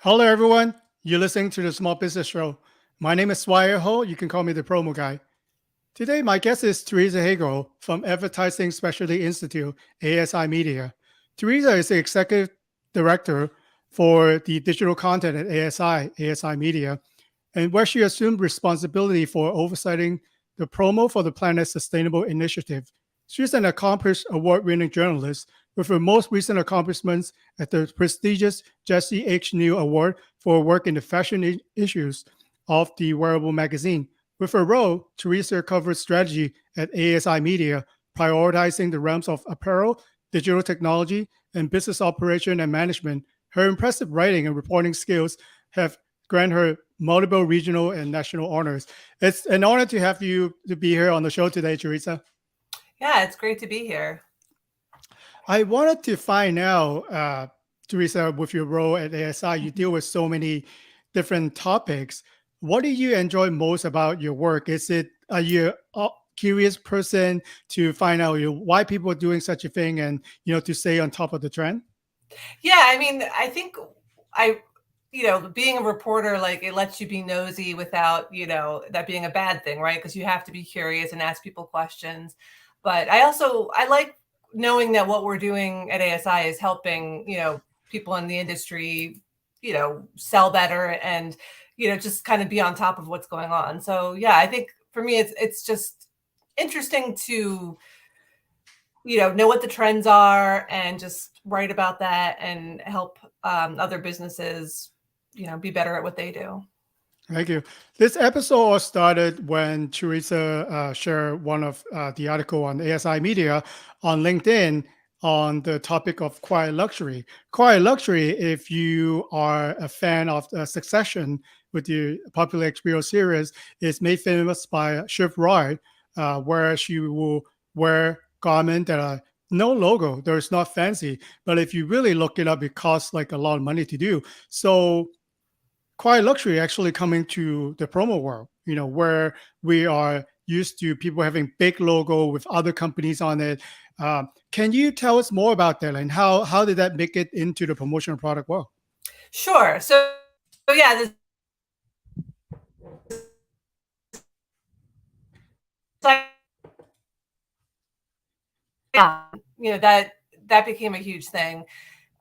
Hello, everyone. You're listening to the Small Business Show. My name is Swire Ho. You can call me the promo guy. Today, my guest is Theresa Hegel from Advertising Specialty Institute, ASI Media. Theresa is the executive director for the digital content at ASI Media, and where she assumed responsibility for oversighting the Promo for the Planet Sustainable Initiative. She's an accomplished award-winning journalist with her most recent accomplishments at the prestigious Jesse H. New Award for work in the fashion issues of the Wearable magazine. With her role, Theresa covers strategy at ASI Media, prioritizing the realms of apparel, digital technology, and business operation and management. Her impressive writing and reporting skills have granted her multiple regional and national honors. It's an honor to have you to be here on the show today, Theresa. Yeah, it's great to be here. I wanted to find out, Theresa, with your role at ASI, you deal with so many different topics. What do you enjoy most about your work? Are you a curious person to find out why people are doing such a thing and to stay on top of the trend? Yeah, I mean, I think being a reporter, like it lets you be nosy without, that being a bad thing, right? Because you have to be curious and ask people questions. But I like knowing that what we're doing at ASI is helping, people in the industry, sell better and, just kind of be on top of what's going on. So yeah, I think for me, it's just interesting to know what the trends are and just write about that and help other businesses, be better at what they do. Thank you. This episode all started when Theresa shared one of the article on ASI Media on LinkedIn on the topic of quiet luxury. Quiet luxury, if you are a fan of Succession with the popular HBO series, is made famous by Shiv Roy, where she will wear garments that are no logo. There's not fancy, but if you really look it up, it costs like a lot of money to do. So quiet luxury actually coming to the promo world, where we are used to people having big logo with other companies on it. Can you tell us more about that and how did that make it into the promotional product world? Sure. So yeah, this that became a huge thing.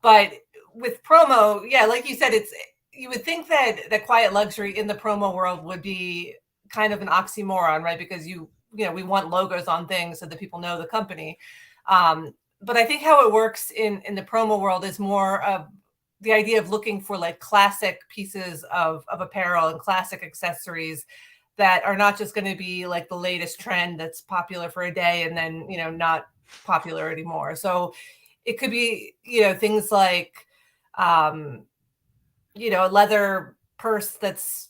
But with promo, yeah, like you said, you would think that the quiet luxury in the promo world would be kind of an oxymoron, right? Because we want logos on things so that people know the company. But I think how it works in the promo world is more of the idea of looking for like classic pieces of apparel and classic accessories that are not just going to be like the latest trend that's popular for a day and then, not popular anymore. So it could be, things like, a leather purse that's,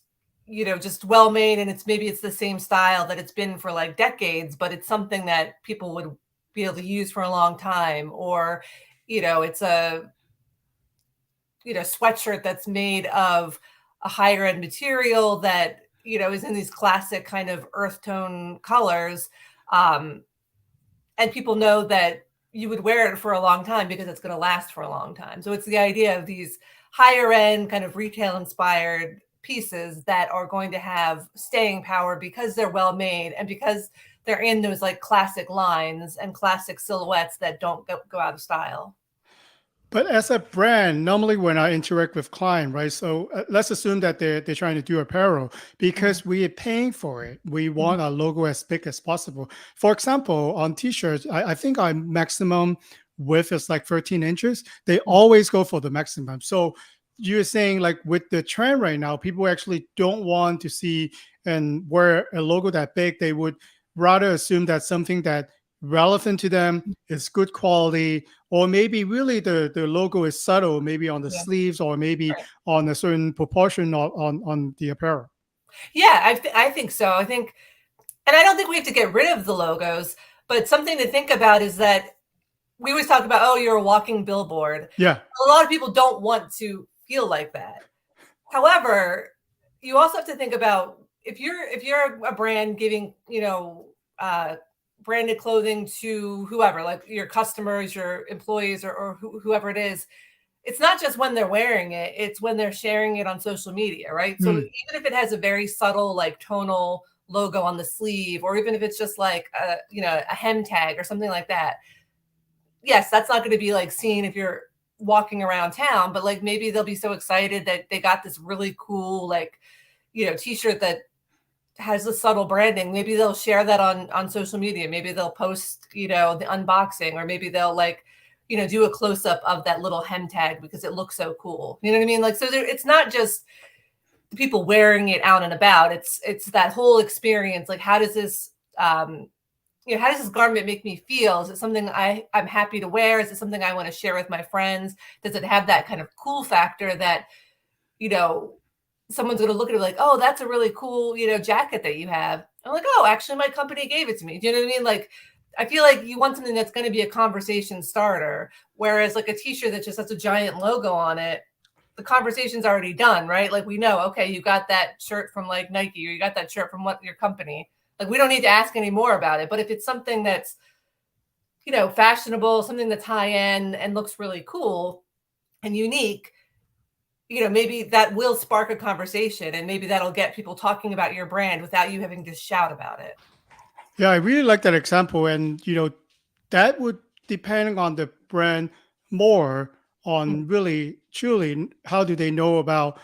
just well made and it's the same style that it's been for like decades, but it's something that people would be able to use for a long time. Or, it's a, sweatshirt that's made of a higher end material that, is in these classic kind of earth tone colors. And people know that you would wear it for a long time because it's going to last for a long time. So it's the idea of these higher end kind of retail inspired pieces that are going to have staying power because they're well made and because they're in those like classic lines and classic silhouettes that don't go out of style. But as a brand, normally when I interact with client, right? So let's assume that they're trying to do apparel because we are paying for it. We want our logo as big as possible. For example, on t-shirts, I think our maximum width is like 13 inches. They always go for the maximum. So you're saying like with the trend right now, people actually don't want to see and wear a logo that big. They would rather assume that something that relevant to them is good quality, or maybe really the logo is subtle, maybe on the sleeves or maybe on a certain proportion on the apparel. Yeah, I think so. And I don't think we have to get rid of the logos, but something to think about is that we always talk about, oh, you're a walking billboard. Yeah. A lot of people don't want to feel like that. However, you also have to think about if you're a brand giving, branded clothing to whoever, like your customers, your employees, or whoever it is, it's not just when they're wearing it, it's when they're sharing it on social media, right? So even if it has a very subtle, like tonal logo on the sleeve, or even if it's just like a hem tag or something like that, yes, that's not going to be like seen if you're walking around town, but like maybe they'll be so excited that they got this really cool, like, t-shirt that has the subtle branding. Maybe they'll share that on social media. Maybe they'll post, the unboxing, or maybe they'll like, do a close up of that little hem tag because it looks so cool. You know what I mean? Like, so it's not just people wearing it out and about. It's that whole experience. Like, how does this, how does this garment make me feel? Is it something I'm happy to wear? Is it something I want to share with my friends? Does it have that kind of cool factor that, someone's going to look at it like, oh, that's a really cool, jacket that you have. I'm like, oh, actually my company gave it to me. Do you know what I mean? Like, I feel like you want something that's going to be a conversation starter, whereas like a t-shirt that just has a giant logo on it, the conversation's already done, right? Like, we know, okay, you got that shirt from like Nike, or you got that shirt from your company. Like, we don't need to ask any more about it. But if it's something that's, fashionable, something that's high end and looks really cool and unique, maybe that will spark a conversation, and maybe that'll get people talking about your brand without you having to shout about it. Yeah, I really like that example. And, that would depend on the brand more on really, truly, how well do they know about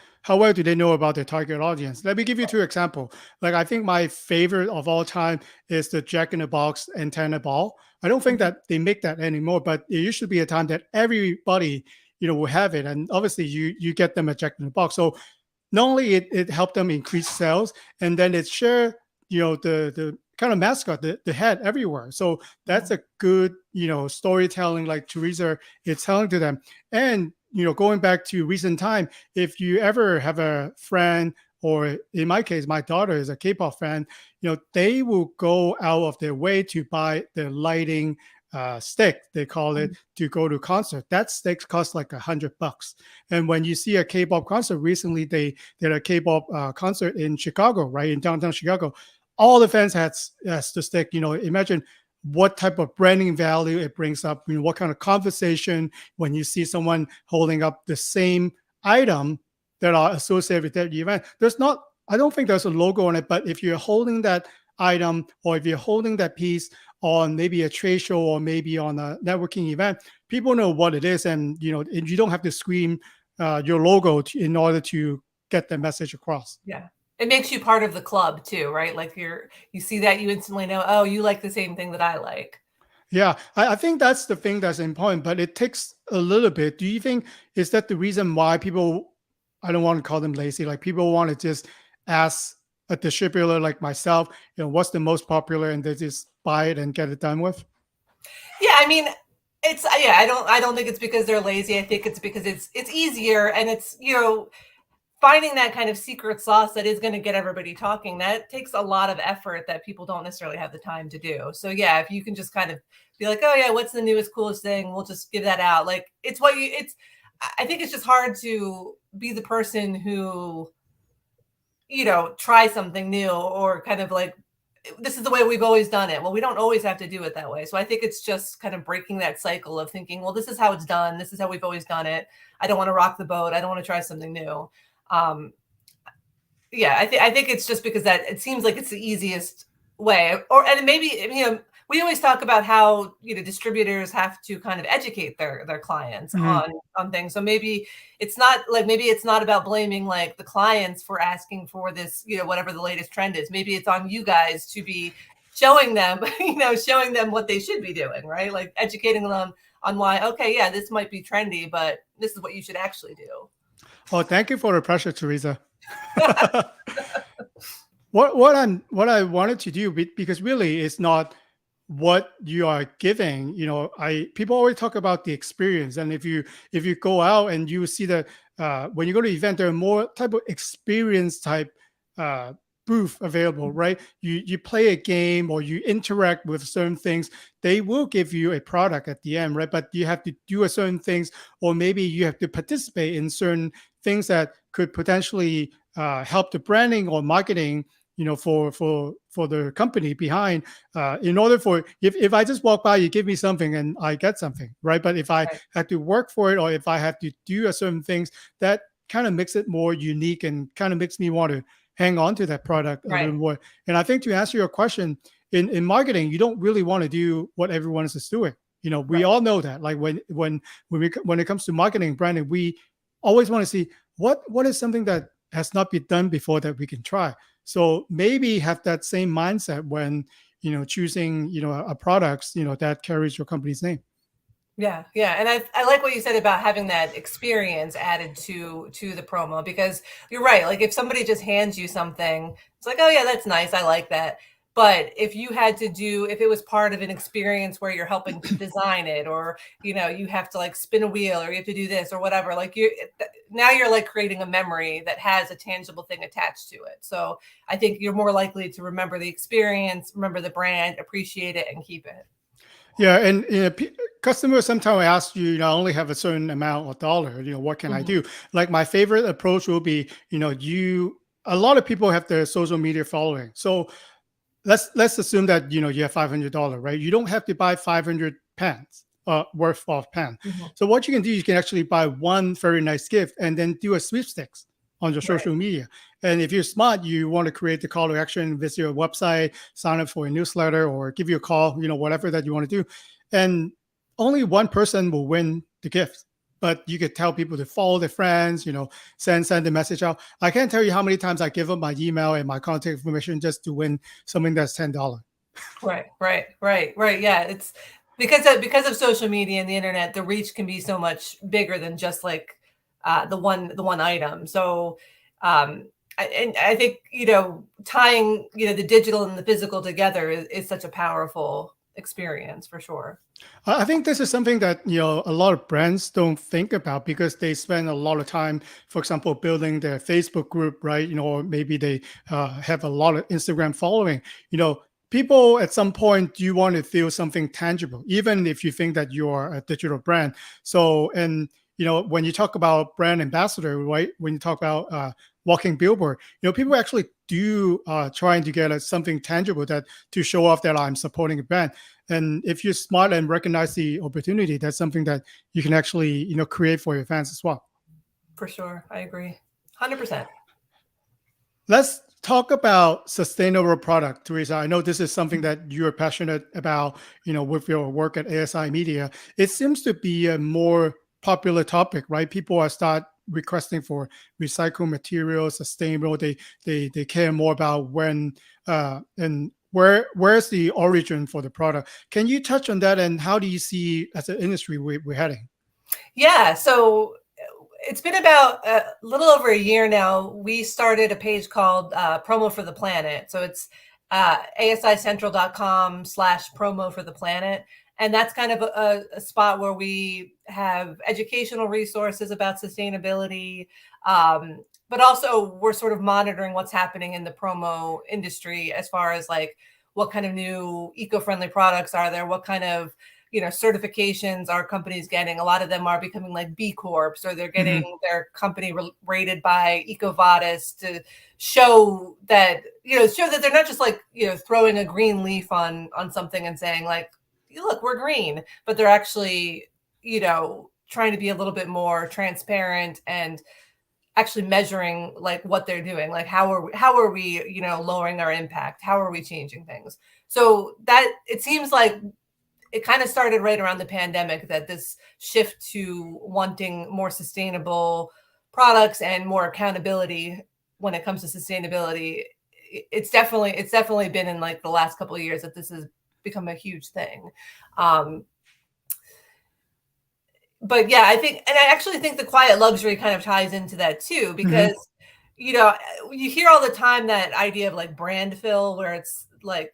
their target audience? Let me give you two examples. Like, I think my favorite of all time is the Jack in the Box antenna ball. I don't think that they make that anymore, but it used to be a time that everybody, will have it. And obviously you get them at Jack in the Box. So not only it helped them increase sales, and then it share, the kind of mascot, the head everywhere. So that's a good, storytelling, like Theresa is telling to them. And, going back to recent time, if you ever have a friend, or in my case, my daughter is a K-pop fan, they will go out of their way to buy the lighting stick, they call it, to go to concert. That stick costs like $100. And when you see a K-pop concert, recently they did a K-pop concert in Chicago, right, in downtown Chicago. All the fans has the stick. Imagine what type of branding value it brings up. What kind of conversation when you see someone holding up the same item that are associated with that event. I don't think there's a logo on it, but if you're holding that item, or if you're holding that piece on maybe a trade show, or maybe on a networking event, people know what it is, and you don't have to scream your logo in order to get the message across. Yeah, it makes you part of the club too, right? Like, you see that, you instantly know, oh, you like the same thing that I like. Yeah, I think that's the thing that's important, but it takes a little bit. Do you think is that the reason why people, I don't want to call them lazy, like people want to just ask a distributor like myself, what's the most popular, and they just buy it and get it done with? Yeah, I mean, I don't think it's because they're lazy. I think it's because it's easier, and it's, finding that kind of secret sauce that is going to get everybody talking. That takes a lot of effort that people don't necessarily have the time to do. So yeah, if you can just kind of be like, oh yeah, what's the newest, coolest thing? We'll just give that out. Like, I think it's just hard to be the person who, try something new, or kind of like, this is the way we've always done it. Well, we don't always have to do it that way. So I think it's just kind of breaking that cycle of thinking, well, this is how it's done. This is how we've always done it. I don't want to rock the boat. I don't want to try something new. Yeah, I think it's just because that it seems like it's the easiest way, and maybe, we always talk about how, distributors have to kind of educate their clients on things. So maybe it's not about blaming like the clients for asking for this, whatever the latest trend is. Maybe it's on you guys to be showing them, showing them what they should be doing, right? Like educating them on why, okay, yeah, this might be trendy, but this is what you should actually do. Oh, thank you for the pressure, Theresa. What I wanted to do, because really it's not what you are giving. People always talk about the experience, and if you go out and you see that when you go to an event, there are more type of experience type booth available, right? You play a game, or you interact with certain things, they will give you a product at the end, right? But you have to do a certain things, or maybe you have to participate in certain things that could potentially help the branding or marketing, for the company behind, in order for, if I just walk by, you give me something and I get something, right? But if I had to work for it, or if I have to do a certain things, that kind of makes it more unique and kind of makes me want to hang on to that product a little more. And I think, to answer your question, in marketing, you don't really want to do what everyone else is doing. We all know that. Like when it comes to marketing, branding, we always want to see what is something that has not been done before that we can try. So maybe have that same mindset when choosing a product that carries your company's name. Yeah. And I like what you said about having that experience added to the promo, because you're right. Like, if somebody just hands you something, it's like, oh yeah, that's nice, I like that. But if it was part of an experience where you're helping to design it, or you have to like spin a wheel, or you have to do this or whatever, like now you're like creating a memory that has a tangible thing attached to it. So I think you're more likely to remember the experience, remember the brand, appreciate it, and keep it. Yeah, and customers sometimes ask you, I only have a certain amount of dollar. What can I do? Like, my favorite approach will be, a lot of people have their social media following. So let's assume that you have $500, right? You don't have to buy 500 pens worth of pen. So what you can do, you can actually buy one very nice gift and then do a sweepstakes on your social media. And if you're smart, you want to create the call to action, visit your website, sign up for a newsletter, or give you a call, whatever that you want to do. And only one person will win the gift. But you could tell people to follow their friends, send the message out. I can't tell you how many times I give them my email and my contact information just to win something that's $10. Right. Yeah, it's because of social media and the internet, the reach can be so much bigger than just like the one item. So I think tying the digital and the physical together is such a powerful experience, for sure. I think this is something that a lot of brands don't think about, because they spend a lot of time, for example, building their Facebook group, right? Or maybe they have a lot of Instagram following. People at some point do want to feel something tangible, even if you think that you are a digital brand. So, and when you talk about brand ambassador, right? When you talk about walking billboard, people actually do trying to get something tangible that to show off that I'm supporting a brand. And if you're smart and recognize the opportunity, that's something that you can actually create for your fans as well. For sure, I agree, 100%. Let's talk about sustainable product, Theresa. I know this is something that you're passionate about, with your work at ASI Media. It seems to be a more popular topic, right? People are start requesting for recycled materials, sustainable. They care more about when and where's the origin for the product. Can you touch on that, and how do you see as an industry we're heading? Yeah, so it's been about a little over a year now. We started a page called Promo for the Planet. So it's asicentral.com/promo for the planet. And that's kind of a spot where we have educational resources about sustainability. But also we're sort of monitoring what's happening in the promo industry, as far as like what kind of new eco-friendly products are there, what kind of certifications are companies getting. A lot of them are becoming like B Corps, or they're getting their company rated by EcoVadis to show that they're not just like throwing a green leaf on something and saying like, look, we're green, but they're actually trying to be a little bit more transparent and actually measuring like what they're doing, like how are we lowering our impact, how are we changing things. So that it seems like it kind of started right around the pandemic, that this shift to wanting more sustainable products and more accountability when it comes to sustainability. It's definitely been in like the last couple of years that this has become a huge thing. But yeah, I actually think the quiet luxury kind of ties into that too, because you hear all the time that idea of like brand fill, where it's like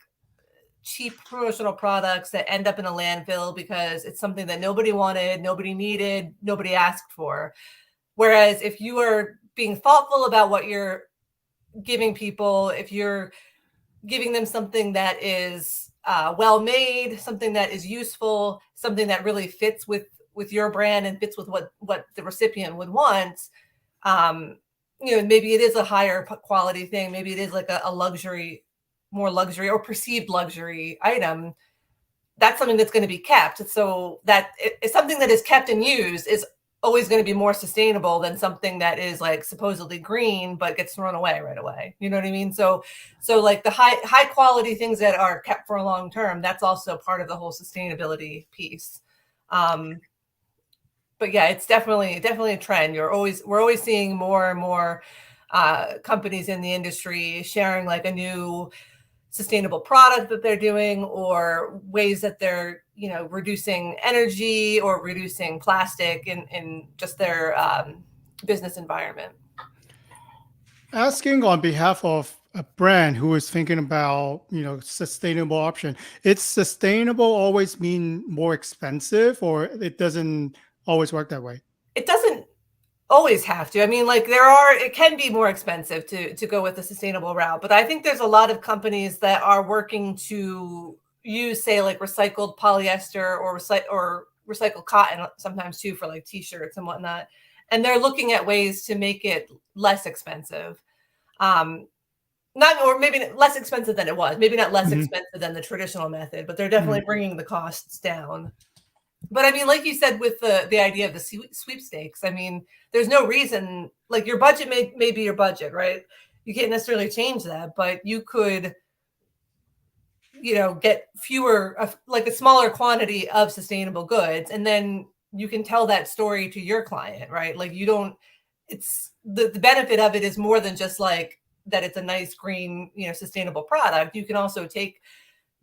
cheap promotional products that end up in a landfill because it's something that nobody wanted, nobody needed, nobody asked for. Whereas if you are being thoughtful about what you're giving people, if you're giving them something that is well made, something that is useful, something that really fits with your brand and fits with what the recipient would want, maybe it is a higher quality thing. Maybe it is like a luxury, more luxury or perceived luxury item. That's something that's going to be kept. So that it's something that is kept and used is always going to be more sustainable than something that is like supposedly green but gets thrown away right away. You know what I mean? So like the high quality things that are kept for a long term, that's also part of the whole sustainability piece. But yeah, it's definitely a trend. We're always seeing more and more companies in the industry sharing like a new sustainable product that they're doing, or ways that they're reducing energy or reducing plastic in just their business environment. Asking on behalf of a brand who is thinking about sustainable option, it's sustainable always mean more expensive, or it doesn't always work that way? It doesn't always have to. I mean, like it can be more expensive to go with the sustainable route, but I think there's a lot of companies that are working to use, say, like recycled polyester or recycled cotton sometimes too, for like t-shirts and whatnot. And they're looking at ways to make it less expensive. Or maybe less expensive than it was, maybe not less expensive than the traditional method, but they're definitely bringing the costs down. But I mean, like you said, with the idea of the sweepstakes, I mean, there's no reason, like your budget may be your budget, right? You can't necessarily change that, but you could, get like a smaller quantity of sustainable goods. And then you can tell that story to your client, right? Like it's the benefit of it is more than just like that it's a nice green, sustainable product. You can also take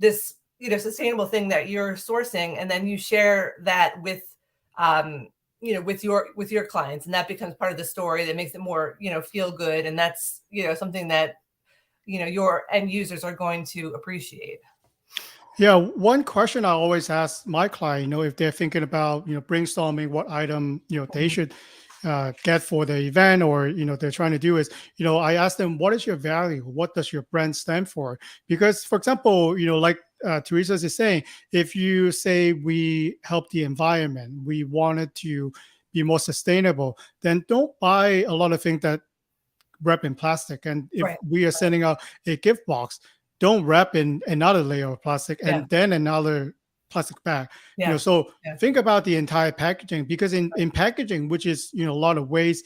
this sustainable thing that you're sourcing, and then you share that with with your clients, and that becomes part of the story that makes it more feel good, and that's something that your end users are going to appreciate. Yeah, one question I always ask my client, if they're thinking about brainstorming what item they should get for the event, or they're trying to do is, I ask them, what is your value? What does your brand stand for? Because, for example, like Theresa is saying, if you say we help the environment, we wanted to be more sustainable, then don't buy a lot of things that wrap in plastic. And if we are sending out a gift box, don't wrap in another layer of plastic and then another plastic bag. So think about the entire packaging, because in packaging, which is a lot of ways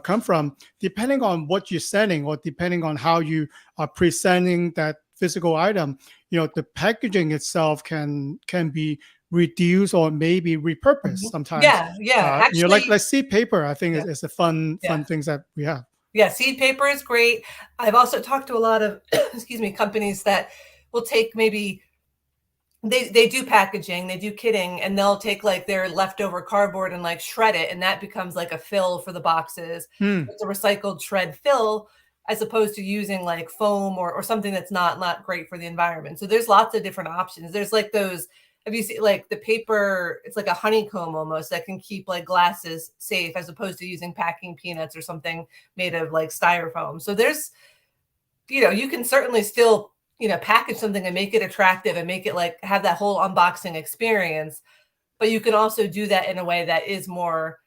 come from, depending on what you're sending or depending on how you are presenting that physical item, the packaging itself can be reduced or maybe repurposed sometimes. Actually, like seed paper, I think is a fun things that we have. Yeah, seed paper is great. I've also talked to a lot of companies that will take, maybe they do packaging, they do kitting, and they'll take like their leftover cardboard and like shred it, and that becomes like a fill for the boxes. It's a recycled shred fill, as opposed to using like foam or something that's not great for the environment. So there's lots of different options. There's like those, have you seen like the paper, it's like a honeycomb almost, that can keep like glasses safe, as opposed to using packing peanuts or something made of like styrofoam. So there's, you can certainly still, package something and make it attractive and make it like have that whole unboxing experience. But you can also do that in a way that is more,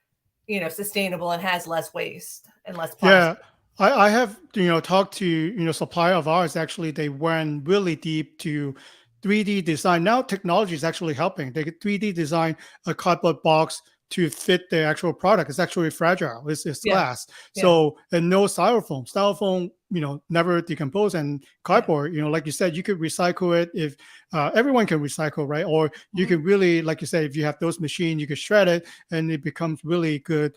sustainable and has less waste and less plastic. Yeah. I have talked to supplier of ours. Actually, they went really deep to 3D design. Now technology is actually helping. They could 3D design a cardboard box to fit the actual product. It's actually fragile. It's glass. So, and no styrofoam. Styrofoam, never decompose. And cardboard, like you said, you could recycle it if everyone can recycle, right? Or you can really, like you said, if you have those machines, you can shred it and it becomes really good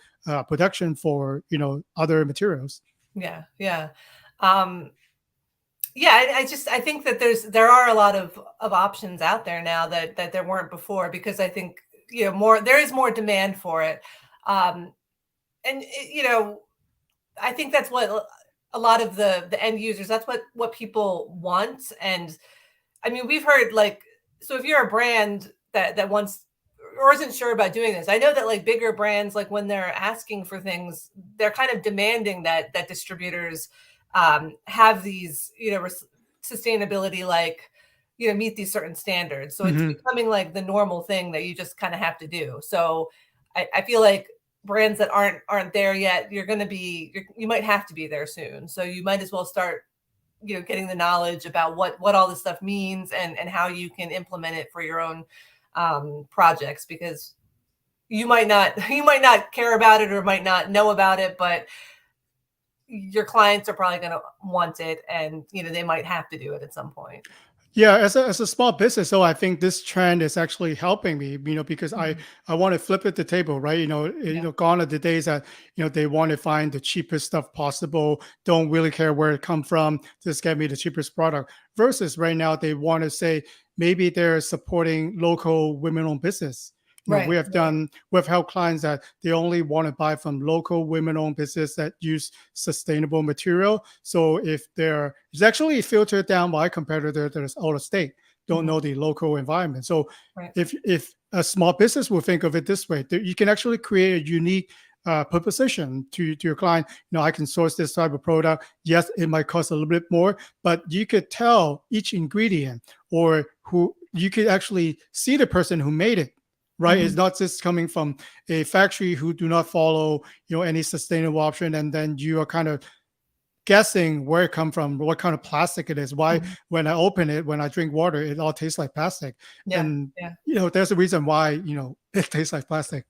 production for, other materials. I think that there are a lot of options out there now that there weren't before, because I think there is more demand for it, and I think that's what a lot of the end users, that's what people want. And I mean, we've heard like, so if you're a brand that wants or isn't sure about doing this, I know that like bigger brands, like when they're asking for things, they're kind of demanding that distributors have these, sustainability, like, meet these certain standards. So it's becoming like the normal thing that you just kind of have to do. So I feel like brands that aren't there yet, you might have to be there soon. So you might as well start, getting the knowledge about what all this stuff means and how you can implement it for your own projects, because you might not care about it or might not know about it, but your clients are probably going to want it, and they might have to do it at some point. Yeah, as a small business, so I think this trend is actually helping me, because Mhm. I want to flip at the table, right? Yeah. Gone are the days that they want to find the cheapest stuff possible, don't really care where it come from, just get me the cheapest product. Versus right now, they want to say maybe they're supporting local women-owned business. Right. Right. We've helped clients that they only want to buy from local women-owned business that use sustainable material. So if it's actually filtered down by a competitor that is out of state, don't know Mhm. the local environment. So Right. if a small business will think of it this way, that you can actually create a unique proposition to your client. I can source this type of product. Yes, it might cost a little bit more, but you could tell each ingredient, or who you could actually see the person who made it, right? It's Mhm. not just coming from a factory who do not follow any sustainable option, and then you are kind of guessing where it come from, what kind of plastic it is, why Mhm. when I open it, when I drink water, it all tastes like plastic. Yeah. And Yeah. there's a reason why it tastes like plastic.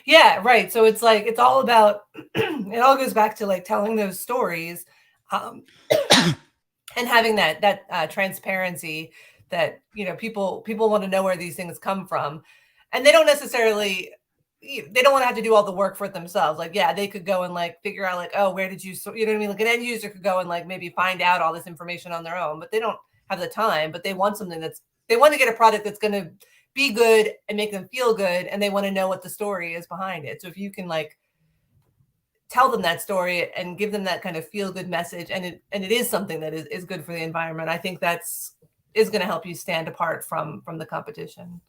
Yeah, right. So it's like, it's all about it all goes back to like telling those stories, um, and having that transparency, that people want to know where these things come from, and they don't necessarily, they don't want to have to do all the work for it themselves. Like, yeah, they could go and like figure out like, oh, where did you, so you know what I mean? Like an end user could go and like maybe find out all this information on their own, but they don't have the time. But they want something they want to get a product that's going to be good and make them feel good, and they want to know what the story is behind it. So if you can like tell them that story and give them that kind of feel good message, and it is something that is good for the environment, I think that's is going to help you stand apart from the competition.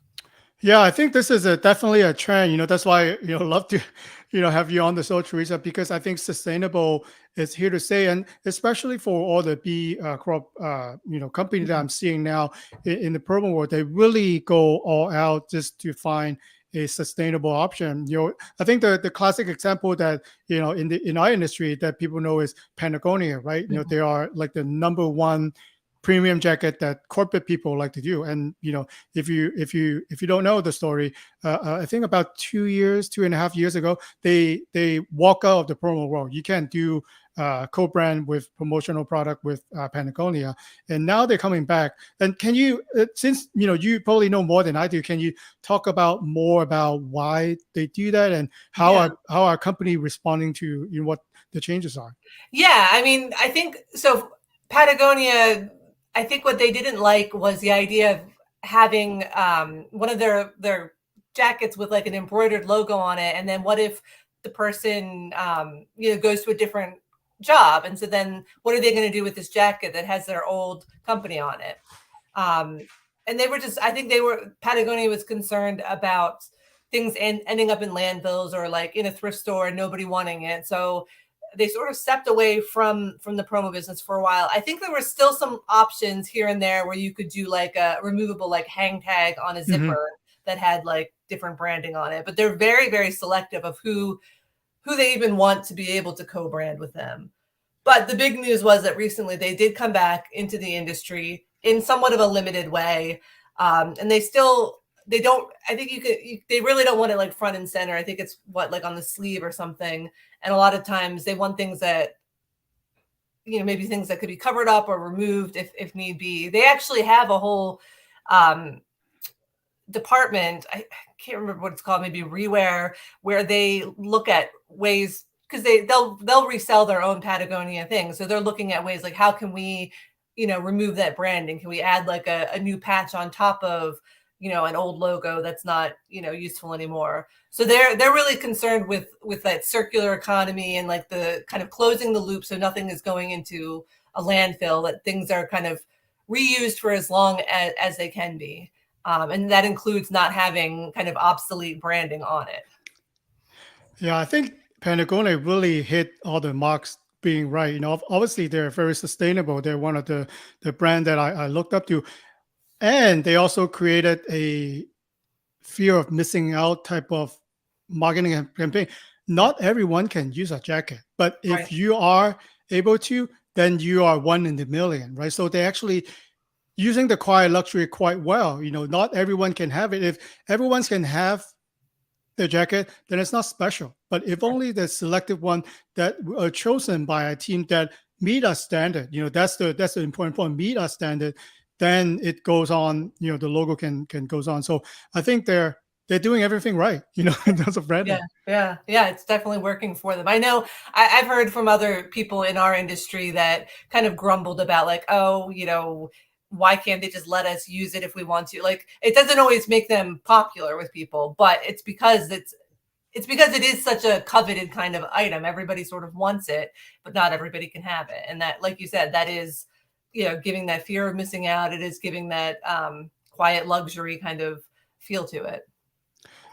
Yeah, I think this is definitely a trend. That's why love to have you on the show, Teresa, because I think sustainable is here to stay, and especially for all the B crop company that Mhm. I'm seeing now in the promo world, they really go all out just to find a sustainable option. I think the classic example that in our industry that people know is Patagonia, right? Mhm. They are like the number one premium jacket that corporate people like to do. And if you don't know the story, I think about 2 years, 2.5 years ago, they walk out of the promo world. You can't do co-brand with promotional product with Patagonia, and now they're coming back. And can you, since you probably know more than I do, can you talk about more about why they do that, and how Yeah. our company responding to what the changes are? Yeah, I mean, I think so. Patagonia, I think what they didn't like was the idea of having one of their jackets with like an embroidered logo on it, and then what if the person goes to a different job, and so then what are they going to do with this jacket that has their old company on it? Um, and they were just, I think Patagonia was concerned about things ending up in landfills or like in a thrift store and nobody wanting it. So they sort of stepped away from the promo business for a while. I think there were still some options here and there where you could do like a removable like hang tag on a Hmm. zipper that had like different branding on it, but they're very, very selective of who they even want to be able to co-brand with them. But the big news was that recently they did come back into the industry in somewhat of a limited way, and they don't. I think they really don't want it like front and center. I think it's like on the sleeve or something. And a lot of times they want things that maybe things that could be covered up or removed if need be. They actually have a whole um, department. I can't remember what it's called. Maybe Rewear, where they look at ways, because they'll resell their own Patagonia things. So they're looking at ways like, how can we, remove that branding? Can we add like a new patch on top of, an old logo that's not, useful anymore? So they're really concerned with that circular economy and like the kind of closing the loop, so nothing is going into a landfill, that things are kind of reused for as long as they can be. And that includes not having kind of obsolete branding on it. Yeah, I think Patagonia really hit all the marks being right. Obviously they're very sustainable. They're one of the brand that I looked up to, and they also created a fear of missing out type of marketing campaign, not everyone can use a jacket. But if Right. you are able to, then you are one in a million, right? So they actually using the quiet luxury quite well. Not everyone can have it. If everyone can have the jacket, then it's not special. But if only the selected one that are chosen by a team that meet a standard, that's the important point, meet a standard, then it goes on, the logo can goes on. So I think they're doing everything right, in terms of branding. Yeah. It's definitely working for them. I know I've heard from other people in our industry that kind of grumbled about like, oh, why can't they just let us use it if we want to? Like, it doesn't always make them popular with people, but it's because it is such a coveted kind of item. Everybody sort of wants it, but not everybody can have it. And that, like you said, that is, giving that fear of missing out. It is giving that quiet luxury kind of feel to it.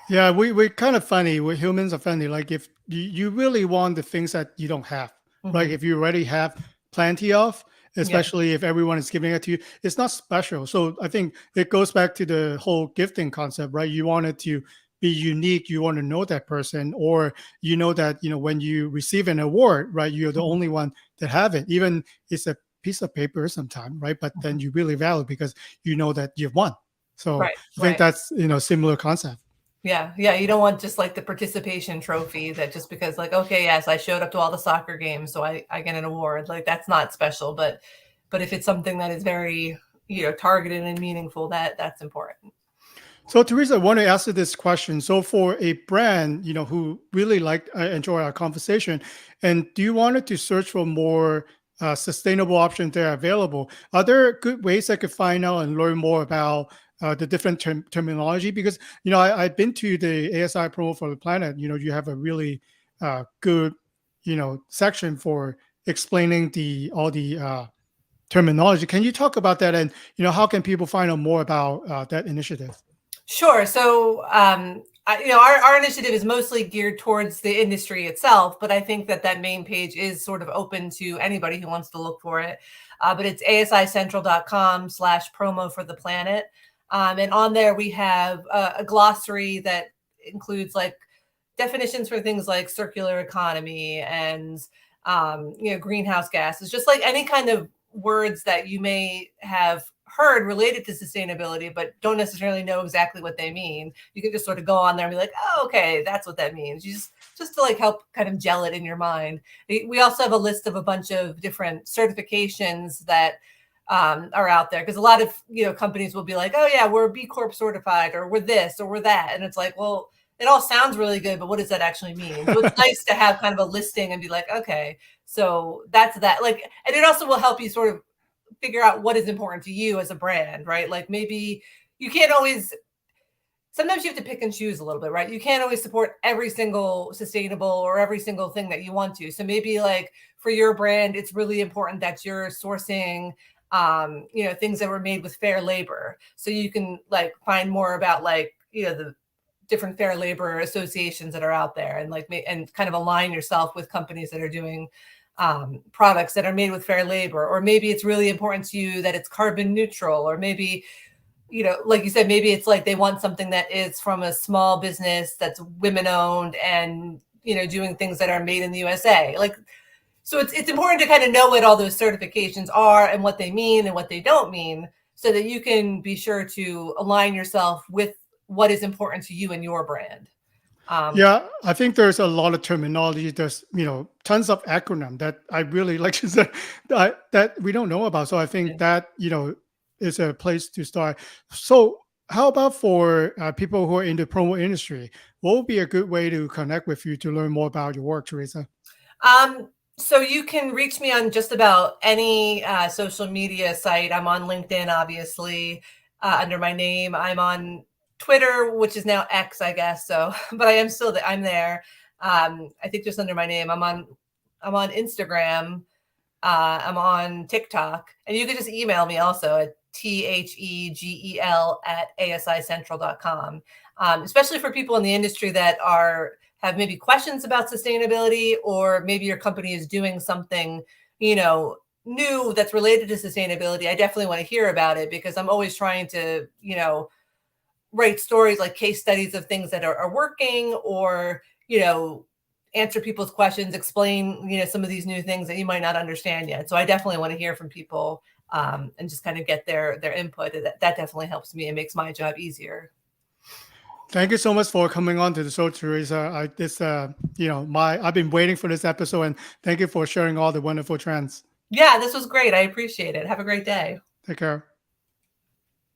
Yeah, we're kind of funny. We humans are funny. Like if you really want the things that you don't have, right? Mhm. If you already have plenty of, Yeah. especially if everyone is giving it to you, it's not special. So I think it goes back to the whole gifting concept, right? You want it to be unique. You want to know that person, or that when you receive an award, right? You're the Mhm. only one that have it. Even it's a piece of paper sometime, right? But then Mhm. you really value because you know that you've won. So Right. I think Right. that's similar concept. Yeah. Yeah. You don't want just like the participation trophy that just because like, okay, yes, I showed up to all the soccer games, so I get an award. Like that's not special, but if it's something that is very, targeted and meaningful, that's important. So Teresa, I want to ask you this question. So for a brand, who really enjoy our conversation, and do you want it to search for more sustainable options that are available? Are there good ways I could find out and learn more about the different terminology? Because I've been to the ASI Promo for the Planet. You have a really good section for explaining the all the terminology. Can you talk about that? And how can people find out more about that initiative? Sure. So, our initiative is mostly geared towards the industry itself, but I think that main page is sort of open to anybody who wants to look for it. But it's asicentral.com/promo for the planet. And on there, we have a glossary that includes like definitions for things like circular economy and, greenhouse gases, just like any kind of words that you may have heard related to sustainability, but don't necessarily know exactly what they mean. You can just sort of go on there and be like, oh, okay, that's what that means. You just to like help kind of gel it in your mind. We also have a list of a bunch of different certifications that are out there because a lot of companies will be like, oh yeah, we're B Corp certified, or we're this, or we're that, and it's like, well, it all sounds really good, but what does that actually mean? So it's nice to have kind of a listing and be like, okay, so that's that. Like, and it also will help you sort of figure out what is important to you as a brand, right? Like maybe you can't always, sometimes you have to pick and choose a little bit, right? You can't always support every single sustainable or every single thing that you want to. So maybe like for your brand, it's really important that you're sourcing things that were made with fair labor. So you can like find more about like, the different fair labor associations that are out there and like and kind of align yourself with companies that are doing products that are made with fair labor. Or maybe it's really important to you that it's carbon neutral, or maybe like you said, maybe it's like they want something that is from a small business that's women owned and doing things that are made in the USA. Like, so it's important to kind of know what all those certifications are and what they mean and what they don't mean, so that you can be sure to align yourself with what is important to you and your brand. Yeah, I think there's a lot of terminology. There's tons of acronym that I really like to say that we don't know about. So I think that is a place to start. So how about for people who are in the promo industry? What would be a good way to connect with you to learn more about your work, Teresa? So you can reach me on just about any social media site. I'm on LinkedIn, obviously, under my name. I'm on Twitter, which is now X, I guess. So, but I am still I'm there. I think just under my name. I'm on Instagram. I'm on TikTok, and you can just email me also at thegel@asicentral.com. Especially for people in the industry that have maybe questions about sustainability, or maybe your company is doing something, new that's related to sustainability. I definitely want to hear about it because I'm always trying to, write stories like case studies of things that are working, or, answer people's questions, explain, some of these new things that you might not understand yet. So I definitely want to hear from people and just kind of get their input. That definitely helps me and makes my job easier. Thank you so much for coming on to the show, Theresa. I've been waiting for this episode, and thank you for sharing all the wonderful trends. Yeah, this was great. I appreciate it. Have a great day. Take care.